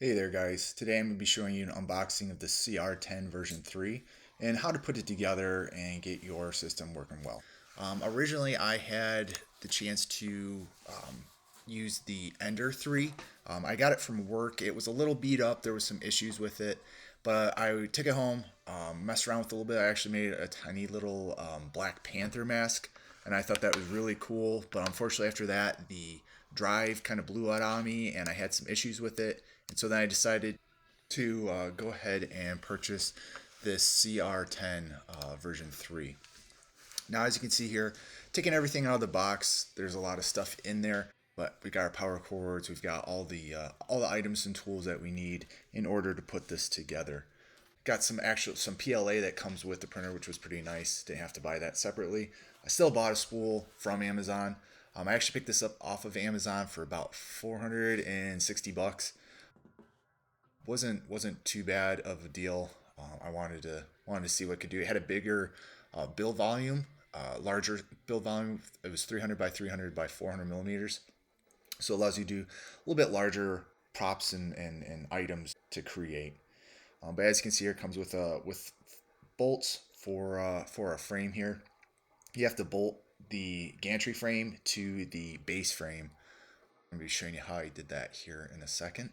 Hey there guys, today I'm going to be showing you an unboxing of the CR10 version 3 and how to put it together and get your system working well. Originally I had the chance to use the Ender 3. I got it from work. It was a little beat up, there was some issues with it, but I took it home, messed around with it a little bit. I actually made a tiny little Black Panther mask and I thought that was really cool, but unfortunately after that the drive kind of blew out on me and I had some issues with it, and so then I decided to go ahead and purchase this CR10 version 3. Now, as you can see here, taking everything out of the box, there's a lot of stuff in there, but we got our power cords, we've got all the items and tools that we need in order to put this together. Got some PLA that comes with the printer, which was pretty nice. Didn't have to buy that separately. I still bought a spool from Amazon. I actually picked this up off of Amazon for about 460 bucks. Wasn't too bad of a deal. I wanted to see what it could do. It had a bigger build volume, larger build volume. It was 300 by 300 by 400 millimeters, so it allows you to do a little bit larger props and items to create. But as you can see here, it comes with bolts for a frame here. You have to bolt the gantry frame to the base frame. I'm going to be showing you how I did that here in a second.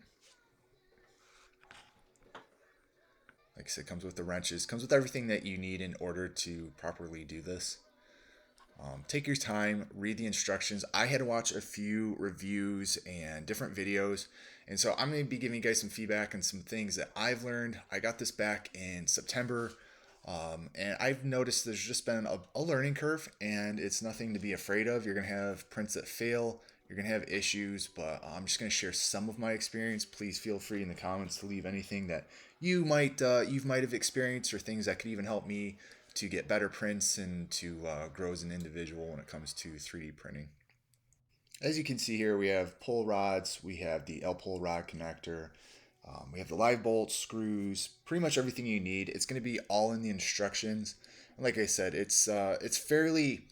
Like I said, it comes with the wrenches, comes with everything that you need in order to properly do this. Take your time, read the instructions. I had to watch a few reviews and different videos, and so I'm going to be giving you guys some feedback and some things that I've learned. I got this back in September, and I've noticed there's just been a learning curve, and it's nothing to be afraid of. You're going to have prints that fail, you're going to have issues, but I'm just going to share some of my experience. Please feel free in the comments to leave anything that you might have experienced, or things that could even help me to get better prints and to grow as an individual when it comes to 3D printing. As you can see here, we have pull rods, we have the L pull rod connector, we have the live bolts, screws, pretty much everything you need. It's going to be all in the instructions. And like I said, it's fairly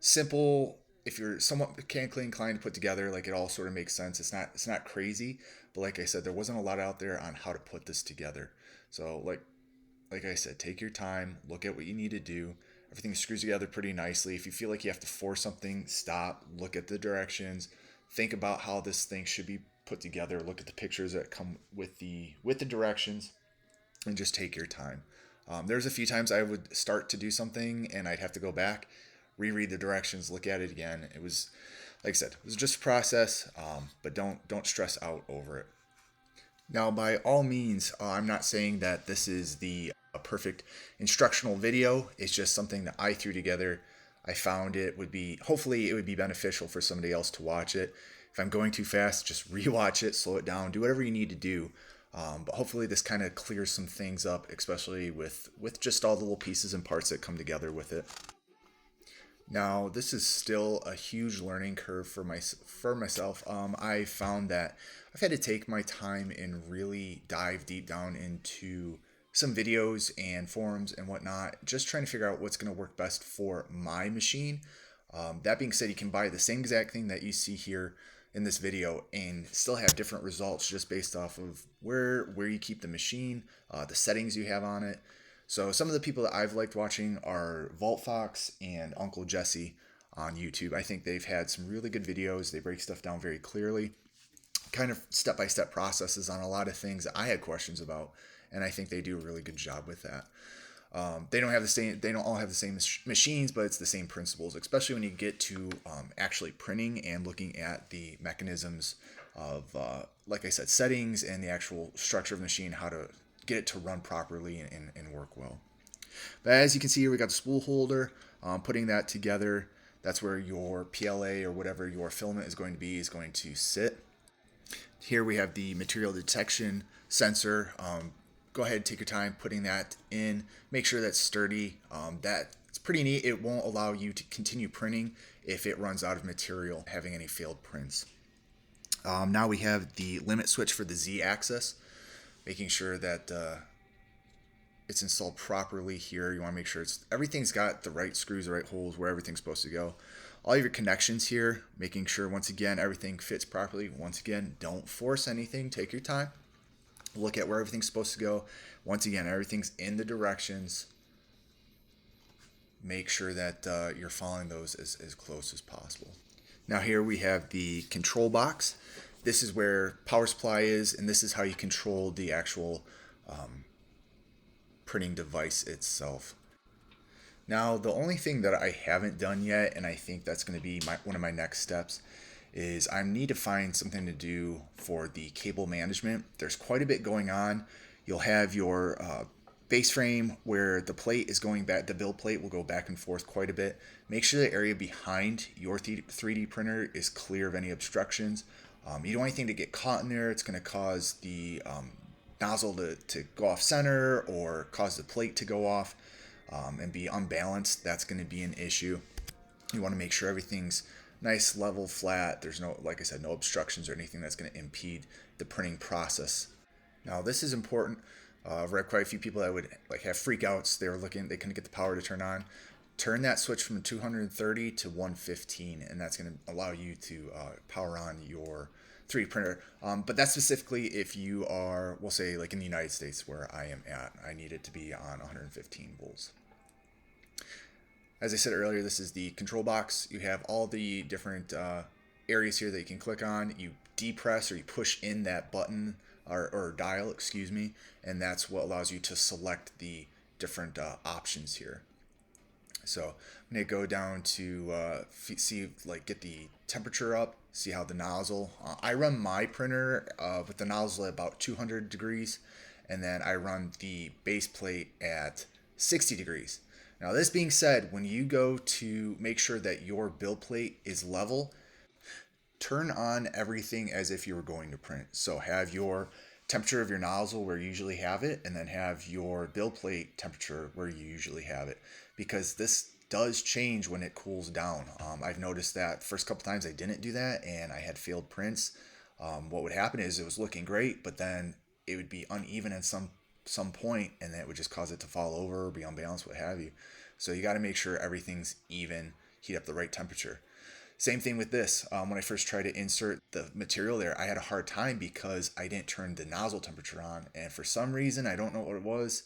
simple if you're somewhat mechanically inclined to put together. Like, it all sort of makes sense. It's not crazy, but like I said, there wasn't a lot out there on how to put this together. So like I said, take your time, look at what you need to do. Everything screws together pretty nicely. If you feel like you have to force something, stop, look at the directions, think about how this thing should be put together, look at the pictures that come with the directions, and just take your time. There's a few times I would start to do something and I'd have to go back, reread the directions, look at it again. It was, like I said, it was just a process, but don't stress out over it. Now, by all means, I'm not saying that this is the perfect instructional video. It's just something that I threw together. I found it would be, hopefully, it would be beneficial for somebody else to watch it. If I'm going too fast, just rewatch it, slow it down, do whatever you need to do. But hopefully, this kind of clears some things up, especially with just all the little pieces and parts that come together with it. Now, this is still a huge learning curve for myself. I found that I've had to take my time and really dive deep down into some videos and forums and whatnot, just trying to figure out what's going to work best for my machine. That being said, you can buy the same exact thing that you see here in this video and still have different results just based off of where you keep the machine, the settings you have on it. So some of the people that I've liked watching are Vault Fox and Uncle Jesse on YouTube. I think they've had some really good videos. They break stuff down very clearly, kind of step-by-step processes on a lot of things that I had questions about, and I think they do a really good job with that. They don't have the same. They don't all have the same machines, but it's the same principles. Especially when you get to actually printing and looking at the mechanisms of, like I said, settings and the actual structure of the machine, how to get it to run properly and work well. But as you can see here, we got the spool holder. Putting that together, that's where your PLA or whatever your filament is going to sit. Here we have the material detection sensor. Go ahead and take your time putting that in. Make sure that's sturdy. That's pretty neat. It won't allow you to continue printing if it runs out of material, having any failed prints. Now we have the limit switch for the Z-axis, making sure that it's installed properly here. You want to make sure everything's got the right screws, the right holes, where everything's supposed to go. All of your connections here, making sure, once again, everything fits properly. Once again, don't force anything. Take your time. Look at where everything's supposed to go. Once again, everything's in the directions. Make sure that you're following those as close as possible. Now here we have the control box. This is where power supply is, and this is how you control the actual printing device itself. Now, the only thing that I haven't done yet, and I think that's going to be one of my next steps, is I need to find something to do for the cable management. There's quite a bit going on. You'll have your base frame where the plate is going back, the build plate will go back and forth quite a bit. Make sure the area behind your 3D printer is clear of any obstructions. You don't want anything to get caught in there. It's going to cause the nozzle to go off center or cause the plate to go off and be unbalanced. That's going to be an issue. You want to make sure everything's nice, level, flat. There's no, like I said, no obstructions or anything that's going to impede the printing process. Now this is important. I've read quite a few people that would like have freakouts. They couldn't get the power to turn on. Turn that switch from 230 to 115, and that's going to allow you to power on your 3D printer. But that's specifically if you are, we'll say, like in the United States where I am at. I need it to be on 115 volts. As I said earlier, this is the control box. You have all the different areas here that you can click on. You depress or you push in that button or dial, excuse me, and that's what allows you to select the different options here. So I'm going to go down to see, like, get the temperature up, see how the nozzle, I run my printer with the nozzle at about 200 degrees, and then I run the base plate at 60 degrees. Now this being said, when you go to make sure that your build plate is level, turn on everything as if you were going to print. So have your temperature of your nozzle where you usually have it, and then have your build plate temperature where you usually have it, because this does change when it cools down. I've noticed that first couple times I didn't do that and I had failed prints. What would happen is it was looking great, but then it would be uneven at some point, and that would just cause it to fall over or be unbalanced, what have you. So you got to make sure everything's even, heat up the right temperature. Same thing with this. When I first tried to insert the material there, I had a hard time because I didn't turn the nozzle temperature on, and for some reason, I don't know what it was.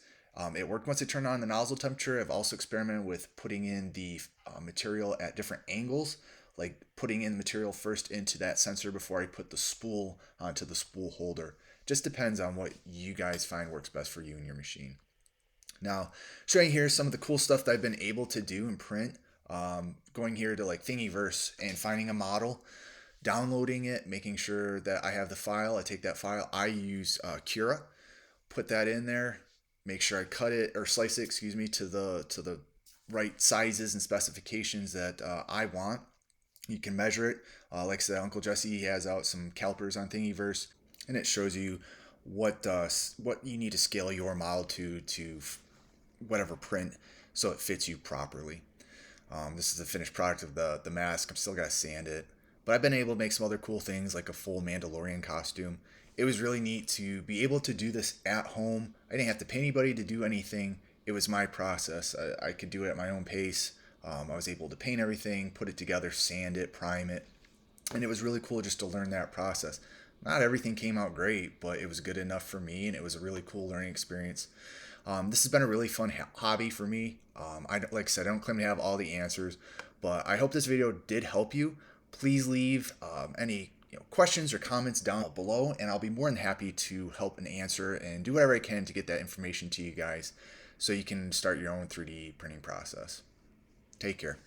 It worked once I turned on the nozzle temperature. I've also experimented with putting in the material at different angles, like putting in the material first into that sensor before I put the spool onto the spool holder. Just depends on what you guys find works best for you and your machine. Now, showing here some of the cool stuff that I've been able to do and print. Going here to like Thingiverse and finding a model, downloading it, making sure that I have the file. I take that file. I use Cura, put that in there, make sure I cut it or slice it, excuse me, to the right sizes and specifications that I want. You can measure it. Like I said, Uncle Jesse has out some calipers on Thingiverse, and it shows you what you need to scale your model to whatever print so it fits you properly. This is the finished product of the mask. I'm still got to sand it. But I've been able to make some other cool things like a full Mandalorian costume. It was really neat to be able to do this at home. I didn't have to pay anybody to do anything. It was my process. I could do it at my own pace. I was able to paint everything, put it together, sand it, prime it. And it was really cool just to learn that process. Not everything came out great, but it was good enough for me, and it was a really cool learning experience. This has been a really fun hobby for me. Like I said, I don't claim to have all the answers, but I hope this video did help you. Please leave any questions or comments down below, and I'll be more than happy to help and answer and do whatever I can to get that information to you guys so you can start your own 3D printing process. Take care.